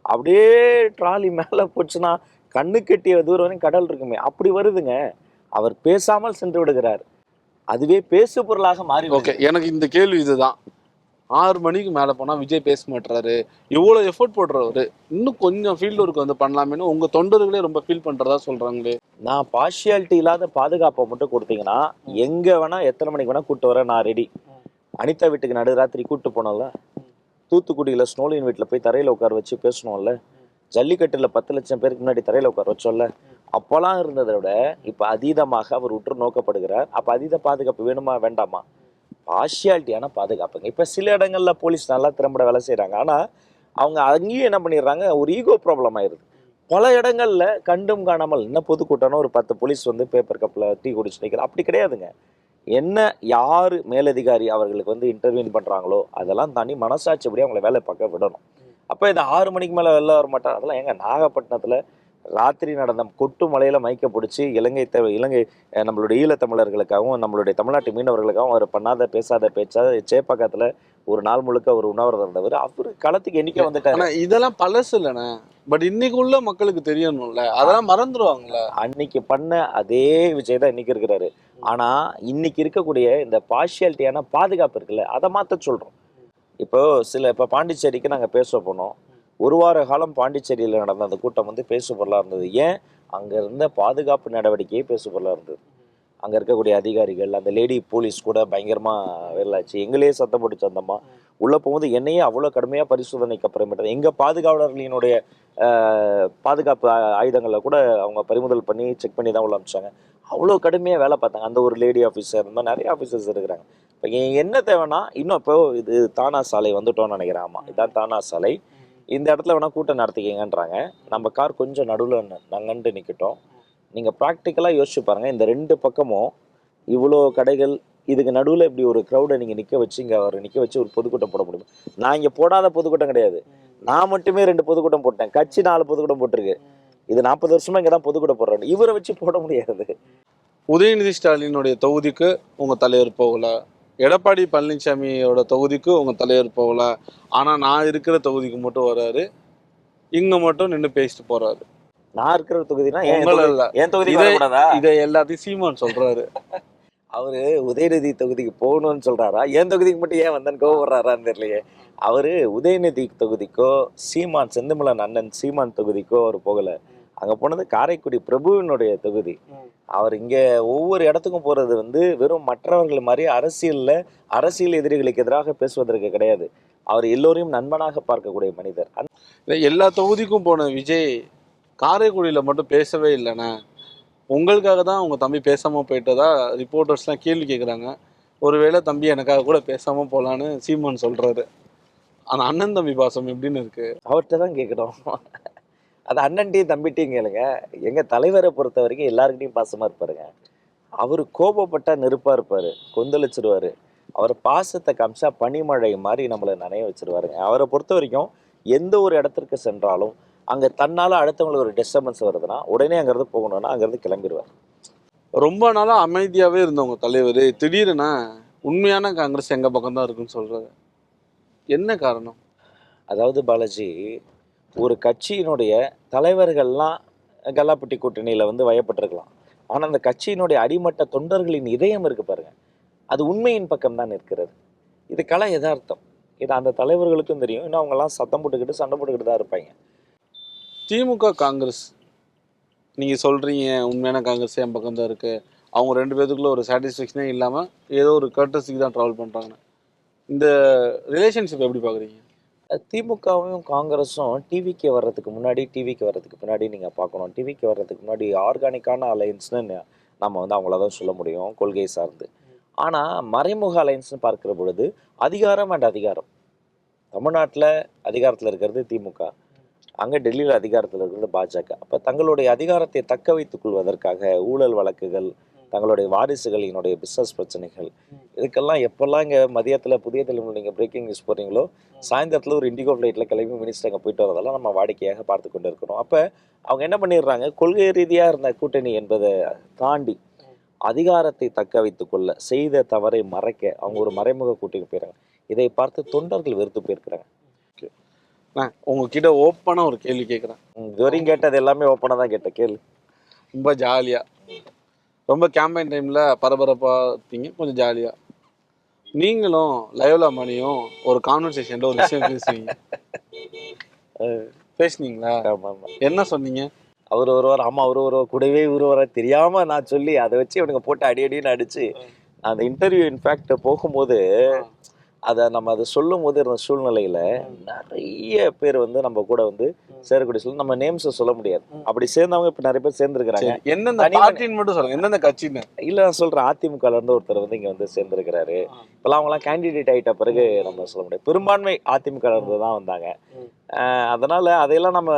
Speaker 2: அப்படியே ட்ராலி மேல போச்சுன்னா கண்ணு கெட்டிய தூரம் வரைக்கும் கடல் இருக்குமே, அப்படி வருதுங்க. அவர் பேசாமல் சென்று விடுகிறார். அதுவே பேசு பொருளாக மாறி
Speaker 1: ஓகே, எனக்கு இந்த கேள்வி இதுதான். 6 மணிக்கு மேலே போனால் விஜய் பேச மாட்டுறாரு, இவ்வளோ எஃபோர்ட் போடுறவர், இன்னும் கொஞ்சம் ஃபீல்டு ஒர்க் வந்து பண்ணலாமேன்னு உங்கள் தொண்டர்களே ரொம்ப ஃபீல் பண்ணுறதா சொல்கிறாங்களே.
Speaker 2: நான் பார்ஷியாலிட்டி இல்லாத பாதுகாப்பை மட்டும் கொடுத்தீங்கன்னா எங்க வேணா எத்தனை மணிக்கு வேணா கூட்டு வர நான் ரெடி. அனிதா வீட்டுக்கு நடுராத்திரி கூட்டு போனோம்ல, தூத்துக்குடியில ஸ்னோலின் வீட்டில் போய் தரையில உட்கார வச்சு பேசணும்ல, ஜல்லிக்கட்டுல 10 லட்சம் பேருக்கு முன்னாடி தரையில உட்கார வச்சோம்ல, அப்போல்லாம் இருந்ததை விட இப்ப அதீதமாக அவர் உற்று நோக்கப்படுகிறார். அப்ப அதீத பாதுகாப்பு வேணுமா வேண்டாமா? பார்ஷியாலிட்டியான பாதுகாப்புங்க. இப்ப சில இடங்கள்ல போலீஸ் நல்லா திறம்பட வேலை செய்யறாங்க. ஆனா அவங்க அங்கேயும் என்ன பண்ணிடுறாங்க, ஒரு ஈகோ ப்ராப்ளம் ஆயிருது. பல இடங்கள்ல கண்டும் காணாமல் என்ன பொதுக்கூட்டம்னா ஒரு 10 போலீஸ் வந்து பேப்பர் கப்ல டீ குடிச்சு நிற்கிறது, அப்படி கிடையாதுங்க. என்ன யாரு மேலதிகாரி அவர்களுக்கு வந்து இன்டர்வியூன் பண்றாங்களோ அதெல்லாம் தாண்டி மனசாட்சிப்படி அவங்கள வேலை பார்க்க விடணும். அப்ப இந்த 6 மணிக்கு மேல வெளில வர மாட்டார். அதெல்லாம் எங்க நாகப்பட்டினத்துல ராத்திரி நடந்த கொட்டு மலையில மைக்க பிடிச்சி இலங்கை நம்மளுடைய ஈழத்தமிழர்களுக்காகவும் நம்மளுடைய தமிழ்நாட்டு மீனவர்களுக்காகவும் அவர் பண்ணாத பேசாத பேச்சா சேப்பாக்கத்துல ஒரு நாள் முழுக்க ஒரு உண்ணாவிரதம் இருந்தவர். அவரு களத்துக்கு என்னைக்கே வந்துட்டாரு.
Speaker 1: ஆனா இதெல்லாம் பழசு இல்லைண்ணே, பட் இன்னைக்கு உள்ள மக்களுக்கு தெரியணும்ல, அதெல்லாம் மறந்துடுவாங்கல்ல.
Speaker 2: அன்னைக்கு பண்ண அதே விஜய் தான் இன்னைக்கு இருக்கிறாரு. ஆனா இன்னைக்கு இருக்கக்கூடிய இந்த பார்ஷியாலிட்டியான பாதுகாப்பு இருக்குல்ல, அதை மாத்த சொல்றோம். இப்போ பாண்டிச்சேரிக்கு நாங்க பேச போனோம். ஒரு வார காலம் பாண்டிச்சேரியில் நடந்த அந்த கூட்டம் வந்து பேசு பொருளா இருந்தது. ஏன்? அங்க இருந்த பாதுகாப்பு நடவடிக்கையே பேசு பொருளா இருந்தது. அங்க இருக்கக்கூடிய அதிகாரிகள், அந்த லேடி போலீஸ் கூட பயங்கரமா வேலாச்சு. எங்களே சத்தம் போட்டு சந்தமா உள்ள போகும்போது என்னையே அவ்வளவு கடுமையா பரிசோதனைக்கு அப்புறமேட்டது எங்க பாதுகாவலர்களினுடைய பாதுகாப்பு ஆயுதங்களை கூட அவங்க பறிமுதல் பண்ணி செக் பண்ணி தான் உள்ள அனுப்பிச்சாங்க. அவ்வளோ கடுமையாக வேலை பார்த்தாங்க. அந்த ஒரு லேடி ஆஃபீஸர், இந்த மாதிரி நிறைய ஆஃபீஸர்ஸ் இருக்கிறாங்க. இப்போ என்ன தேவைன்னா, இன்னும் இப்போ இது தானா சாலை வந்துட்டோம்னு நினைக்கிறேன். ஆமாம், இதான் தானா சாலை. இந்த இடத்துல வேணால் கூட்டம் நடத்திக்கிங்கன்றாங்க. நம்ம கார் கொஞ்சம் நடுவில் நங்கண்டு நிற்கட்டும். நீங்கள் ப்ராக்டிக்கலாக யோசிச்சு பாருங்கள், இந்த 2 பக்கமும் இவ்வளோ கடைகள், இதுக்கு நடுவில் இப்படி ஒரு க்ரௌடை நீங்கள் நிற்க வச்சு இங்கே அவர் நிற்க வச்சு ஒரு பொதுக்கூட்டம் போட முடியும்? நான் இங்கே போடாத பொதுக்கூட்டம் கிடையாது. நான் மட்டுமே 2 பொதுக்கூட்டம் போட்டேன். கட்சி 4 பொதுக்கூட்டம் போட்டிருக்கு. இது 40 வருஷமா இங்கே தான் பொதுக்கூட்டம் போடுறேன். இவரை வச்சு போட முடியாது.
Speaker 1: உதயநிதி ஸ்டாலினுடைய தொகுதிக்கு உங்க தலைவர் போகல, எடப்பாடி பழனிசாமியோட தொகுதிக்கு உங்க தலைவர் போகல, ஆனா நான் இருக்கிற தொகுதிக்கு மட்டும் வர்றாரு, இங்க மட்டும் நின்று பேசிட்டு போறாரு.
Speaker 2: நான் இருக்கிற தொகுதினா என் தொகுதி
Speaker 1: இதை எல்லாத்தையும் சீமான் சொல்றாரு.
Speaker 2: அவரு உதயநிதி தொகுதிக்கு போகணும்னு சொல்றாரா, என் தொகுதிக்கு மட்டும் ஏன் வந்தேன்னு கோவப்படுறாரான்னு தெரியலையே. அவரு உதயநிதி தொகுதிக்கோ சீமான் செந்தமிழன் அண்ணன் சீமான் தொகுதிக்கோ அவர் போகல. அங்க போனது காரைக்குடி பிரபுவினுடைய தொகுதி. அவர் இங்க ஒவ்வொரு இடத்துக்கும் போறது வந்து வெறும் மற்றவர்கள் மாதிரி அரசியல் எதிரிகளுக்கு எதிராக பேசுவதற்கு கிடையாது. அவர் எல்லோரையும் நண்பனாக பார்க்கக்கூடிய மனிதர்.
Speaker 1: எல்லா தொகுதிக்கும் போன விஜய் காரைக்குடியில மட்டும் பேசவே இல்லைண்ணே. உங்களுக்காக தான் உங்க தம்பி பேசாம போயிட்டதா ரிப்போர்ட்டர்ஸ்லாம் கேள்வி கேட்குறாங்க. ஒருவேளை தம்பி எனக்காக கூட பேசாம போலான்னு சீமான் சொல்றாரு. ஆனா அண்ணன் தம்பி பாசம் எப்படின்னு இருக்கு?
Speaker 2: அவர்கிட்ட தான் கேட்கணும். அது அண்ணன்ட்டையும் தம்பிட்டையும் கேளுங்க. எங்க தலைவரை பொறுத்த வரைக்கும் எல்லாருக்கிட்டையும் பாசமா இருப்பாருங்க. அவரு கோபப்பட்டா நெருப்பா இருப்பாரு, கொந்தளிச்சிருவாரு. அவர் பாசத்தை காமிச்சா பனிமழை மாதிரி நம்மளை நனைய வச்சிருவாருங்க. அவரை பொறுத்த வரைக்கும் எந்த ஒரு இடத்திற்கு சென்றாலும் அங்க தன்னால அடுத்தவங்களுக்கு ஒரு டிஸ்டர்பன்ஸ் வருதுன்னா உடனே அங்கிருந்து போகணும்னா அங்கிருந்து கிளம்பிடுவார்.
Speaker 1: ரொம்ப நாளா அமைதியாவே இருந்தவங்க தலைவர் திடீர்னு உண்மையான காங்கிரஸ் எங்க பக்கம் தான் இருக்குன்னு சொல்றாரு. என்ன காரணம்?
Speaker 2: அதாவது பாலாஜி, ஒரு கட்சியினுடைய தலைவர்கள்லாம் கல்லாப்பட்டி கூட்டணியில வந்து வயப்பட்டிருக்கலாம். ஆனா அந்த கட்சியினுடைய அடிமட்ட தொண்டர்களின் இதயம் இருக்கு பாருங்க, அது உண்மையின் பக்கம் தான் இருக்கிறது. இது கலை யதார்த்தம். இது அந்த தலைவர்களுக்கும் தெரியும். இன்னும் அவங்கெல்லாம் சத்தம் போட்டுக்கிட்டு சண்டை போட்டுக்கிட்டு தான் இருப்பாங்க.
Speaker 1: திமுக காங்கிரஸ் நீங்க சொல்றீங்க உண்மையான காங்கிரஸ் என் பக்கம் தான் இருக்கு, அவங்க 2 பேத்துக்குள்ள ஒரு சாட்டிஸ்ஃபேக்ஷனே இல்லாம ஏதோ ஒரு கர்டஸிக்கு தான் ட்ராவல் பண்றாங்க. இந்த ரிலேஷன்ஷிப் எப்படி பாக்குறீங்க?
Speaker 2: திமுகவும் காங்கிரஸும் டிவிக்கு வர்றதுக்கு முன்னாடி நீங்கள் பார்க்கணும். டிவிக்கு வர்றதுக்கு முன்னாடி ஆர்கானிக்கான அலையன்ஸ்னு நம்ம வந்து அவங்கள தான் சொல்ல முடியும், கொள்கை சார்ந்து. ஆனால் மறைமுக அலையன்ஸ்னு பார்க்குற பொழுது அதிகாரம். தமிழ்நாட்டில் அதிகாரத்தில் இருக்கிறது திமுக, அங்கே டெல்லியில் அதிகாரத்தில் இருக்கிறது பாஜக. அப்போ தங்களுடைய அதிகாரத்தை தக்க வைத்துக் கொள்வதற்காக ஊழல் வழக்குகள், தங்களுடைய வாரிசுகளினுடைய பிஸ்னஸ் பிரச்சனைகள், இதுக்கெல்லாம் எப்பெல்லாம் இங்கே மதியத்தில் புதிய தலைமுறை நீங்கள் பிரேக்கிங் நியூஸ் போடுறீங்களோ, சாயந்தரத்தில் ஒரு இண்டிகோ ஃப்ளைட்டில் கிளம்பி மினிஸ்டர் அங்கே போயிட்டு வரதெல்லாம் நம்ம வாடிக்கையாக பார்த்து கொண்டு இருக்கிறோம். அப்போ அவங்க என்ன பண்ணிடுறாங்க, கொள்கை ரீதியாக இருந்த கூட்டணி என்பதை தாண்டி அதிகாரத்தை தக்க வைத்துக் கொள்ள செய்த தவறை மறைக்க அவங்க ஒரு மறைமுக கூட்டணி போயிடுறாங்க. இதை பார்த்து தொண்டர்கள் வெறுத்து போயிருக்கிறாங்க.
Speaker 1: நான் உங்ககிட்ட ஓப்பனாக ஒரு கேள்வி கேட்குறேன்.
Speaker 2: இதுவரையும் கேட்டது எல்லாமே ஓப்பனாக தான் கேட்டேன். கேள்வி
Speaker 1: ரொம்ப ஜாலியாக, ரொம்ப கேம்பெயின் டைமில் பரபரப்பாக இருப்பீங்க, கொஞ்சம் ஜாலியாக. நீங்களும் லைவ்ல மணியும் ஒரு கான்வர்சேஷனில் ஒரு விஷயம் பேசுவீங்க. பேசுனீங்களா?
Speaker 2: ஆமாம் ஆமாம்.
Speaker 1: என்ன சொன்னீங்க?
Speaker 2: அவர் ஒருவர், ஆமாம் அவர் ஒருவர், கூடவே இவர் வர தெரியாமல் நான் சொல்லி அதை வச்சு இவனுங்க போட்டு அடி அடின்னு அடித்து அந்த இன்டர்வியூ இன்ஃபேக்ட் போகும்போது அதை நம்ம அதை சொல்லும் போது இருந்த சூழ்நிலையில் நிறைய பேர் வந்து நம்ம கூட வந்து சேரக்கூடிய சொல்லி நம்ம நேம்ஸை சொல்ல முடியாது. அப்படி சேர்ந்தவங்க இப்போ நிறைய பேர் சேர்ந்துருக்கிறாங்க.
Speaker 1: எந்தெந்த பார்ட்டின்னு மட்டும் சொல்லுங்க, எந்தெந்த கட்சின்னு.
Speaker 2: இல்லை நான் சொல்கிறேன், அதிமுகல இருந்து ஒருத்தர் வந்து இங்கே வந்து சேர்ந்துருக்கிறாரு. இப்போலாம் அவங்களாம் கேண்டிடேட் ஆகிட்ட பிறகு நம்ம சொல்ல முடியாது. பெரும்பான்மை அதிமுக இருந்து தான் வந்தாங்க. அதனால் அதையெல்லாம் நம்ம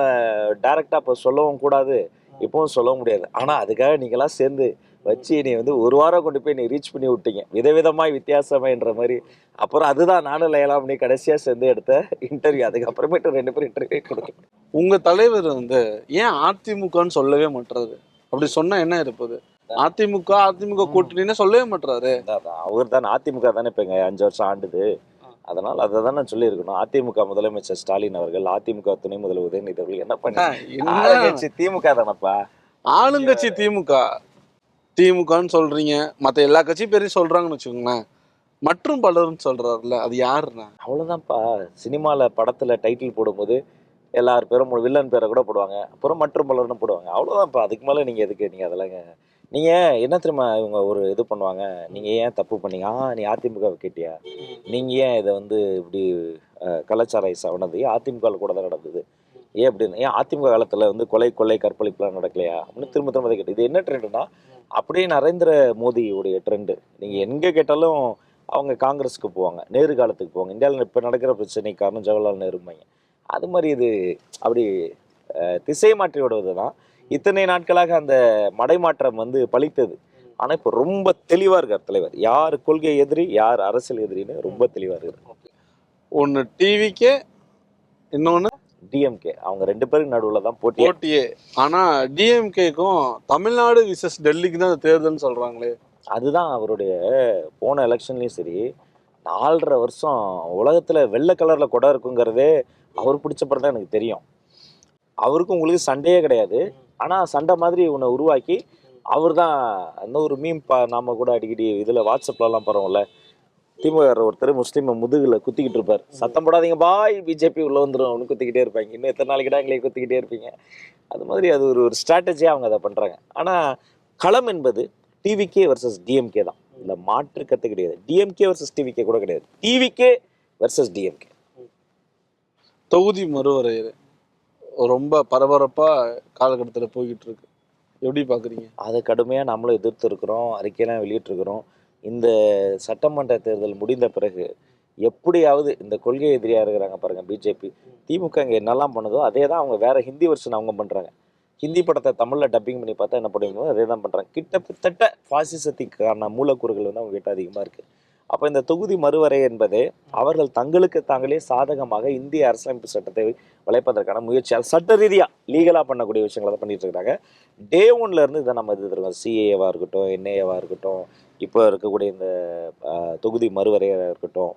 Speaker 2: டைரெக்டாக இப்போ சொல்லவும் கூடாது, இப்போவும் சொல்ல முடியாது. ஆனால் அதுக்காக நீங்களாம் சேர்ந்து வச்சு நீ வந்து ஒரு வாரம் கொண்டு போய் நீ ரீச் பண்ணி விட்டீங்க, விதவிதமாய் வித்தியாசமாய்ன்ற மாதிரி. அப்புறம் அதுதான் நானும் லயலாம் பண்ணி கடைசியாக சேர்ந்து எடுத்த இன்டர்வியூ. அதுக்கப்புறமேட்டு 2 பேரும் இன்டர்வியூ கொடுக்கணும்.
Speaker 1: உங்கள் தலைவர் வந்து ஏன் அதிமுகன்னு சொல்லவே மாட்டுறாரு? அப்படி சொன்னால் என்ன இருப்பது? அதிமுக கூட்டணின்னு சொல்லவே மாட்டுறாரு.
Speaker 2: அவர் தான் அதிமுக தானே இப்போ இங்கே 5 வருஷம் ஆண்டுது. அதனால் அதை தான் நான் சொல்லியிருக்கணும். அதிமுக முதலமைச்சர் ஸ்டாலின் அவர்கள், அதிமுக துணை முதல்வர் உதயநிதி அவர்கள் என்ன பண்ண திமுக தானப்பா
Speaker 1: ஆளுங்கட்சி. திமுகன்னு சொல்றீங்க, மற்ற எல்லா கட்சி பேரையும் சொல்றாங்கன்னு வச்சுக்கோங்களேன். மற்றும் பலரும் சொல்றாருல, அது யாருண்ணா?
Speaker 2: அவ்வளோதான்ப்பா. சினிமாவில் படத்தில் டைட்டில் போடும்போது எல்லார் பேரும் வில்லன் பேரை கூட போடுவாங்க, அப்புறம் மற்றும் பலர்னு போடுவாங்க. அவ்வளோதான்ப்பா. அதுக்கு மேலே நீங்கள் எதுக்கு நீங்கள் அதெல்லாம் நீங்கள் என்ன தெரியுமா இவங்க ஒரு இது பண்ணுவாங்க, நீங்கள் ஏன் தப்பு பண்ணீங்க, நீ அதிமுகவை கேட்டியா, நீங்கள் ஏன் இதை வந்து இப்படி கலாச்சார ஆனது அதிமுகவில் கூட தான் நடந்தது, ஏன் அப்படின்னு, ஏன் அதிமுக காலத்தில் வந்து கொள்ளை கற்பழிப்புலாம் நடக்கலையா அப்படின்னு திரும்ப திரும்ப கேட்டு. இது என்ன ட்ரெண்டுனா அப்படியே நரேந்திர மோடியுடைய ட்ரெண்டு. நீங்கள் எங்கே கேட்டாலும் அவங்க காங்கிரஸுக்கு போவாங்க, நேரு காலத்துக்கு போவாங்க. இந்தியாவில் இப்போ நடக்கிற பிரச்சனைக்கு காரணம் ஜவஹர்லால் நேருமாங்க. அது மாதிரி இது அப்படி திசை மாற்றி விடுவது தான். இத்தனை நாட்களாக அந்த மடைமாற்றம் வந்து பலித்தது. ஆனால் இப்போ ரொம்ப தெளிவாக இருக்கார் தலைவர், யார் கொள்கை எதிரி யார் அரசியல் எதிரின்னு ரொம்ப தெளிவாக இருக்கார்.
Speaker 1: ஒன்று டிவிக்கே, இன்னொன்று
Speaker 2: டிஎம்கே. அவங்க 2 பேருக்கு நடுவில் தான் போட்டியே.
Speaker 1: ஆனால் டிஎம்கேக்கும் தமிழ்நாடு விசஸ் டெல்லிக்கு தான் தேர்தல்னு சொல்கிறாங்களே.
Speaker 2: அதுதான் அவருடைய போன எலெக்ஷன்லேயும் சரி, 4.5 வருஷம் உலகத்தில் வெள்ளை கலரில் குடம் இருக்குங்கிறதே அவர் பிடிச்ச படம் தான் எனக்கு தெரியும். அவருக்கும் உங்களுக்கு சண்டையே கிடையாது. ஆனால் சண்டை மாதிரி உன்னை உருவாக்கி அவர் தான் அந்த ஒரு மீம் நாம் கூட அடிக்கடி இதில் வாட்ஸ்அப்லலாம் பரவாயில்ல, திமுக ஒருத்தர் முஸ்லீமை முதுகில் குத்திக்கிட்டு இருப்பார், சத்தம் போடாதீங்க பாய் பிஜேபி உள்ளே வந்துடும் அவனு குத்திக்கிட்டே இருப்பாங்க, இன்னும் எத்தனை நாளைக்கு எங்களே குத்திக்கிட்டே இருப்பீங்க. அது மாதிரி அது ஒரு ஸ்ட்ராட்டஜியாக அவங்க அதை பண்ணுறாங்க. ஆனால் களம் என்பது டிவிகே வர்சஸ் டிஎம்கே தான். இல்லை மாற்று கற்று கிடையாது. டிஎம்கே வர்சஸ் டிவிகே கூட கிடையாது, டிவிகே வர்சஸ் டிஎம்கே.
Speaker 1: தொகுதி மறுவரையறை ரொம்ப பரபரப்பாக காலகட்டத்தில் போய்கிட்டு இருக்கு, எப்படி பார்க்குறீங்க?
Speaker 2: அதை கடுமையாக நம்மளும் எதிர்த்து இருக்கிறோம், அறிக்கையெல்லாம் வெளியிட்டிருக்கிறோம். இந்த சட்டமன்ற தேர்தல் முடிந்த பிறகு எப்படியாவது இந்த கொள்கை எதிரியாக இருக்கிறாங்க பாருங்கள் பிஜேபி, திமுக இங்கே என்னெல்லாம் பண்ணுதோ அதே தான் அவங்க வேறு ஹிந்தி வெர்ஷன் அவங்க பண்ணுறாங்க. ஹிந்தி படத்தை தமிழில் டப்பிங் பண்ணி பார்த்தா என்ன பண்ணுவீங்களோ அதே தான் பண்ணுறாங்க. கிட்டத்தட்ட பாசிசத்துக்கான மூலக்கூறுகள் வந்து அவங்க கிட்ட அதிகமாக இருக்குது. அப்போ இந்த தொகுதி மறுவரை என்பது அவர்கள் தங்களுக்கு தாங்களே சாதகமாக இந்திய அரசியலமைப்பு சட்டத்தை வளைப்பதற்கான முயற்சியால் சட்ட ரீதியாக லீகலாக பண்ணக்கூடிய விஷயங்களை தான் பண்ணிட்டு இருக்காங்க. டே 1லேருந்து இதை நம்ம இது இருக்கோம். சிஏவாக இருக்கட்டும், என்ஏவாக இருக்கட்டும், இப்போ இருக்கக்கூடிய இந்த தொகுதி மறுவரையாக இருக்கட்டும்,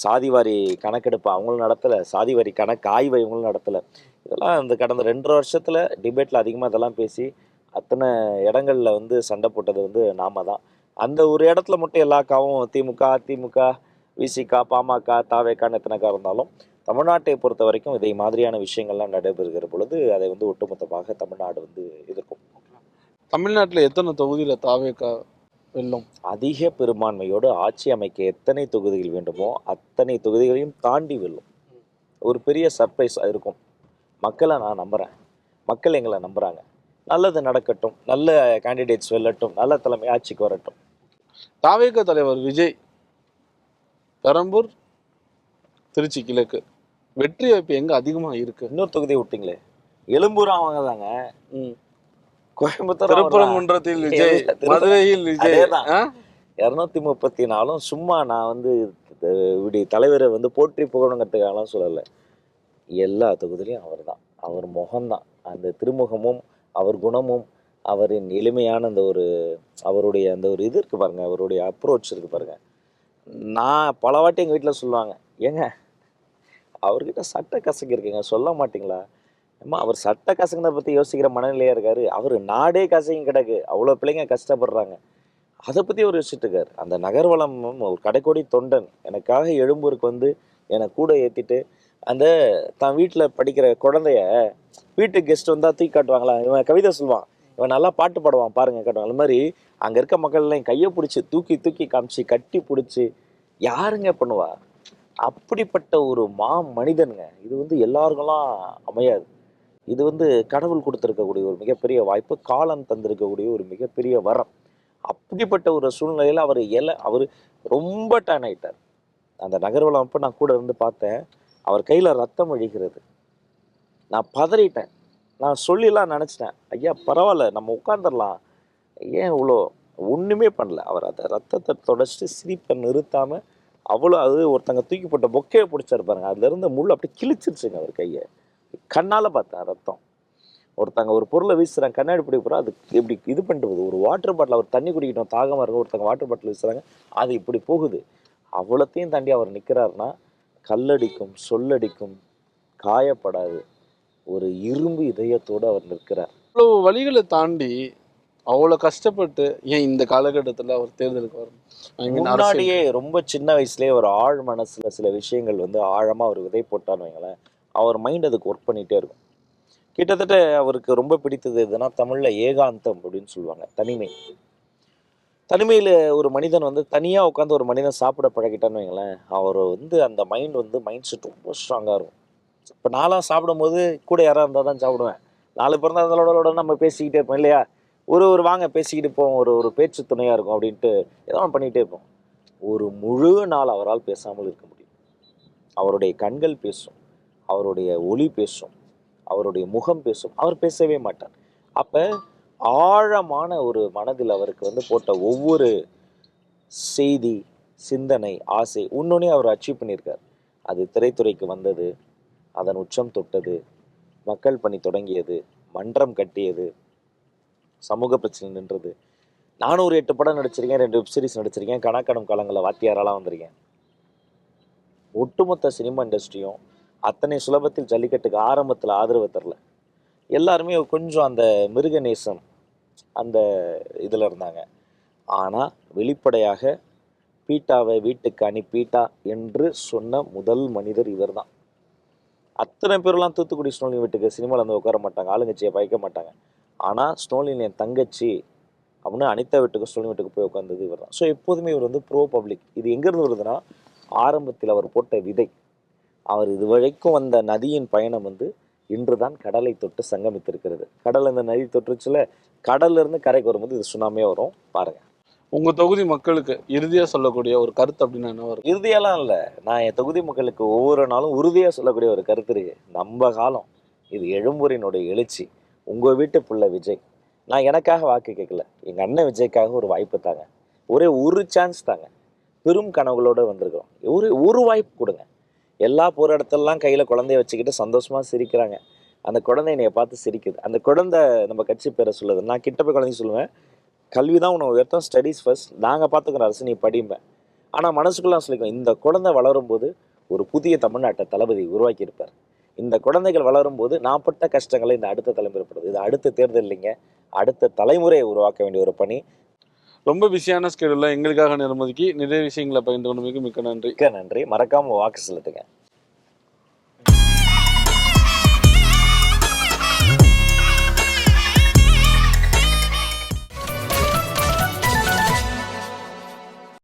Speaker 2: சாதிவாரி கணக்கெடுப்பு அவங்களும் நடத்தலை, சாதிவாரி கணக்கு ஆய்வை இவங்களும் நடத்தலை. இதெல்லாம் இந்த கடந்த 2.5 வருஷத்தில் டிபேட்டில் அதிகமாக இதெல்லாம் பேசி அத்தனை இடங்களில் வந்து சண்டை போட்டது வந்து நாம தான். அந்த ஒரு இடத்துல மட்டும் எல்லா காவும் திமுக, அதிமுக, விசிக, பாமக, தாவேக்கான்னு எத்தனைக்கா இருந்தாலும் தமிழ்நாட்டை பொறுத்த வரைக்கும் இதை மாதிரியான விஷயங்கள்லாம் நடைபெறுகிற பொழுது அதை வந்து ஒட்டுமொத்தமாக தமிழ்நாடு வந்து எதிர்க்கும்.
Speaker 1: தமிழ்நாட்டில் எத்தனை தொகுதியில் தாவேக்கா வெல்லும்?
Speaker 2: அதிக பெரும்பான்மையோடு ஆட்சி அமைக்க எத்தனை தொகுதிகள் வேண்டுமோ அத்தனை தொகுதிகளையும் தாண்டி வெல்லும். ஒரு பெரிய சர்ப்ரைஸ் இருக்கும். மக்களை நான் நம்புகிறேன், மக்கள் எங்களை நம்புகிறாங்க. நல்லது நடக்கட்டும், நல்ல கேண்டிடேட்ஸ் வெல்லட்டும், நல்ல தலைமை ஆட்சிக்கு வரட்டும்.
Speaker 1: தாவேக்கா தலைவர் விஜய் பெரம்பூர் திருச்சி கிழக்கு. வெற்றி வாய்ப்பு எங்க அதிகமா இருக்கு?
Speaker 2: இன்னொரு தொகுதியை விட்டீங்களே, எழும்பூர் அவங்க தாங்க,
Speaker 1: ம்.
Speaker 2: கோயம்புத்தூர்
Speaker 1: திருப்பரங்குன்றத்தில் விஜய், மதுரையில் விஜய்.
Speaker 2: அதேதான். 234 சும்மா நான் வந்து இப்படி தலைவரை வந்து போற்றி புகழணுங்கிறதுக்காகலாம் சொல்லலை. எல்லா தொகுதியிலையும் அவர் தான், அவர் முகம்தான். அந்த திருமுகமும் அவர் குணமும் அவரின் எளிமையான அந்த ஒரு அவருடைய அந்த ஒரு இது இருக்கு பாருங்க, அவருடைய அப்ரோச் இருக்கு பாருங்க. நான் பல வாட்டி எங்கள் வீட்டில் சொல்லுவாங்க, ஏங்க அவர்கிட்ட சட்ட கசக்கு இருக்குங்க, சொல்ல மாட்டிங்களா? அம்மா அவர் சட்ட கசங்கின பற்றி யோசிக்கிற மனநிலையாக இருக்காரு. அவர் நாடே கசங்கி கிடக்கு, அவ்வளோ பிள்ளைங்க கஷ்டப்படுறாங்க, அதை பற்றி அவர் யோசிச்சுட்டு இருக்காரு. அந்த நகர்வலம் ஒரு கடைக்கோடி தொண்டன் எனக்காக எழும்பூருக்கு வந்து என்னை கூட ஏற்றிட்டு, அந்த தான் வீட்டில் படிக்கிற குழந்தைய வீட்டுக்கு கெஸ்ட் வந்தால் தூக்கி காட்டுவாங்களா, இவன் கவிதை சொல்லுவான், இவன் நல்லா பாட்டு பாடுவான் பாருங்க காட்டுவாங்க. அது மாதிரி அங்கே இருக்க மக்கள்லாம் என் கையை பிடிச்சி தூக்கி தூக்கி காமிச்சு கட்டி பிடிச்சி யாருங்க பண்ணுவா? அப்படிப்பட்ட ஒரு மனிதனுங்க. இது வந்து எல்லாருக்கெல்லாம் அமையாது. இது வந்து கடவுள் கொடுத்துருக்கக்கூடிய ஒரு மிகப்பெரிய வாய்ப்பு, காலம் தந்திருக்கக்கூடிய ஒரு மிகப்பெரிய வரம். அப்படிப்பட்ட ஒரு சூழ்நிலையில் அவர் ரொம்ப டேன் ஆயிட்டார். அந்த நகர்வலம் அப்போ நான் கூட இருந்து பார்த்தேன், அவர் கையில் ரத்தம் வழிகிறது. நான் பதறிட்டேன். நான் சொல்லிலாம் நினச்சிட்டேன், ஐயா பரவாயில்ல நம்ம உட்காந்துடலாம், ஏன் இவ்வளோ ஒன்றுமே பண்ணல. அவர் அந்த ரத்தத்தை தொடச்சிட்டு சிரிப்பை நிறுத்தாமல் அவ்வளோ, அது ஒருத்தங்க தூக்கி போட்ட பொக்கையை பிடிச்சாரு பாருங்க, அதுலேருந்து முள் அப்படி கிழிச்சிருச்சுங்க அவர் கையை. கண்ணால் பார்த்தேன் ரத்தம். ஒருத்தங்க ஒரு பொருளை வீசுகிறாங்க, கண்ணாடி பிடி போகிறோம், அது இப்படி இது பண்ணிட்டு போகுது. ஒரு வாட்டர் பாட்டில் அவர் தண்ணி குடிக்கணும் தாகமாக இருக்கும், ஒருத்தங்க வாட்டர் பாட்டில் வீசுகிறாங்க, அது இப்படி போகுது. அவ்வளோத்தையும் தாண்டி அவர் நிற்கிறாருன்னா, கல்லடிக்கும் சொல்லடிக்கும் காயப்படாது ஒரு இரும்பு இதயத்தோடு அவர் நிற்கிறார்.
Speaker 1: இவ்வளோ வழிகளை தாண்டி அவ்வளோ கஷ்டப்பட்டு ஏன் இந்த காலகட்டத்தில் அவர் தேர்தலுக்கு வரணும்?
Speaker 2: முன்னாடியே ரொம்ப சின்ன வயசுலேயே ஒரு ஆழ் மனசில் சில விஷயங்கள் வந்து ஆழமாக அவர் விதை போட்டான்னு வைங்களேன், அவர் மைண்ட் அதுக்கு ஒர்க் பண்ணிகிட்டே இருக்கும். கிட்டத்தட்ட அவருக்கு ரொம்ப பிடித்தது எதுனா, தமிழில் ஏகாந்தம் அப்படின்னு சொல்லுவாங்க, தனிமை. தனிமையில் ஒரு மனிதன் வந்து தனியாக உட்காந்து ஒரு மனிதன் சாப்பிட பழகிட்டான்னு வைங்களேன், அவர் வந்து அந்த மைண்ட் செட் ரொம்ப ஸ்ட்ராங்காக இருக்கும். இப்போ நான்லாம் சாப்பிடும்போது கூட யாராக இருந்தால் தான் சாப்பிடுவேன். 4 பிறந்த அதோட நம்ம பேசிக்கிட்டே இருப்போம் இல்லையா, ஒரு வாங்க பேசிக்கிட்டு போவோம், ஒரு பேச்சு துணையாக இருக்கும் அப்படின்ட்டு ஏதோ ஒன்று பண்ணிகிட்டே இருப்போம். ஒரு முழு நாள் அவரால் பேசாமல் இருக்க முடியும். அவருடைய கண்கள் பேசும், அவருடைய ஒளி பேசும், அவருடைய முகம் பேசும், அவர் பேசவே மாட்டார். அப்போ ஆழமான ஒரு மனதில் அவருக்கு வந்து போட்ட ஒவ்வொரு செய்தி, சிந்தனை, ஆசை இன்னொன்னே அவர் அச்சீவ் பண்ணியிருக்கார். அது திரைத்துறைக்கு வந்தது, அதன் உச்சம் தொட்டது, மக்கள் பணி தொடங்கியது, மன்றம் கட்டியது, சமூக பிரச்சனை நின்றது. நானும் ஒரு 8 படம் நடிச்சிருக்கேன், 2 வெப்சீரிஸ் நடிச்சிருக்கேன், கணக்கணும் காலங்களில் வாத்தியாரெல்லாம் வந்திருக்கேன். ஒட்டுமொத்த சினிமா இண்டஸ்ட்ரியும் அத்தனை சுலபத்தில் ஜல்லிக்கட்டுக்கு ஆரம்பத்தில் ஆதரவு தரல. எல்லாருமே கொஞ்சம் அந்த மிருகநேசம் அந்த இதில் இருந்தாங்க. ஆனால் வெளிப்படையாக பீட்டாவை வீட்டுக்கு அனுப்பிட்டா என்று சொன்ன முதல் மனிதர் இவர் தான். அத்தனை பேர்லாம் தூத்துக்குடி ஸ்னோலின் வீட்டுக்கு சினிமாவில் வந்து உட்கார மாட்டாங்க, ஆளுங்கட்சியை பயக்க மாட்டாங்க. ஆனால் ஸ்னோலின் என் தங்கச்சி அப்படின்னு அனிதா வீட்டுக்கு ஸ்னோலின் வீட்டுக்கு போய் உட்காந்தது இவர் தான். ஸோ எப்போதுமே இவர் வந்து ப்ரோ பப்ளிக். இது எங்கேருந்து வருதுன்னா, ஆரம்பத்தில் அவர் போட்ட விதை. அவர் இது வரைக்கும் வந்த நதியின் பயணம் வந்து இன்று தான் கடலை தொட்டு சங்கமித்திருக்கிறது. கடல் இந்த நதி தொற்றுச்சுல, கடல்ல இருந்து கரைக்கு வரும்போது இது சுனாமியாக வரும் பாருங்க.
Speaker 1: உங்க தொகுதி மக்களுக்கு இறுதியா சொல்லக்கூடிய ஒரு கருத்து அப்படின்னு என்ன வரும்?
Speaker 2: இறுதியெல்லாம் இல்லை, நான் என் தொகுதி மக்களுக்கு ஒவ்வொரு நாளும் உறுதியாக சொல்லக்கூடிய ஒரு கருத்து இருக்கு. நம்ம காலம் இது, எழும்பூரினுடைய எழுச்சி. உங்கள் வீட்டு பிள்ளை விஜய். நான் எனக்காக வாக்கு கேட்கல, எங்கள் அண்ணன் விஜய்க்காக ஒரு வாய்ப்பு தாங்க, ஒரே ஒரு சான்ஸ் தாங்க. பெரும் கனவுகளோடு வந்திருக்கிறோம், ஒரு வாய்ப்பு கொடுங்க. எல்லா போகிற இடத்துலலாம் கையில் குழந்தைய வச்சுக்கிட்டு சந்தோஷமாக சிரிக்கிறாங்க. அந்த குழந்தை என்னைய பார்த்து சிரிக்குது. அந்த குழந்தை நம்ம கட்சி பேரை சொல்லுது. நான் கிட்ட போய் குழந்தைங்க சொல்லுவேன், கல்வி தான் உனக்கு உயர்த்தம், ஸ்டடீஸ் ஃபர்ஸ்ட், நாங்கள் பார்த்துக்குற அரசு, நீ படிப்பேன். ஆனால் மனசுக்குள்ளே சொல்லிக்குவேன், இந்த குழந்தை வளரும்போது ஒரு புதிய தமிழ்நாட்டை தளபதி உருவாக்கியிருப்பார். இந்த குழந்தைகள் வளரும்போது நான் பட்ட கஷ்டங்களை இந்த அடுத்த தலைமுறைப்படுது. இது அடுத்த தேர்தல் இல்லைங்க, அடுத்த தலைமுறையை உருவாக்க வேண்டிய ஒரு பணி.
Speaker 1: ரொம்ப பிஸியான ஸ்கெடியூலில் எங்களுக்காக நிர்மதிக்கு நிறைய விஷயங்களை பகிர்ந்து கொண்டமைக்கு மிக்க நன்றி.
Speaker 2: மிக்க நன்றி. மறக்காமல் வாக்கு செலுத்துங்க.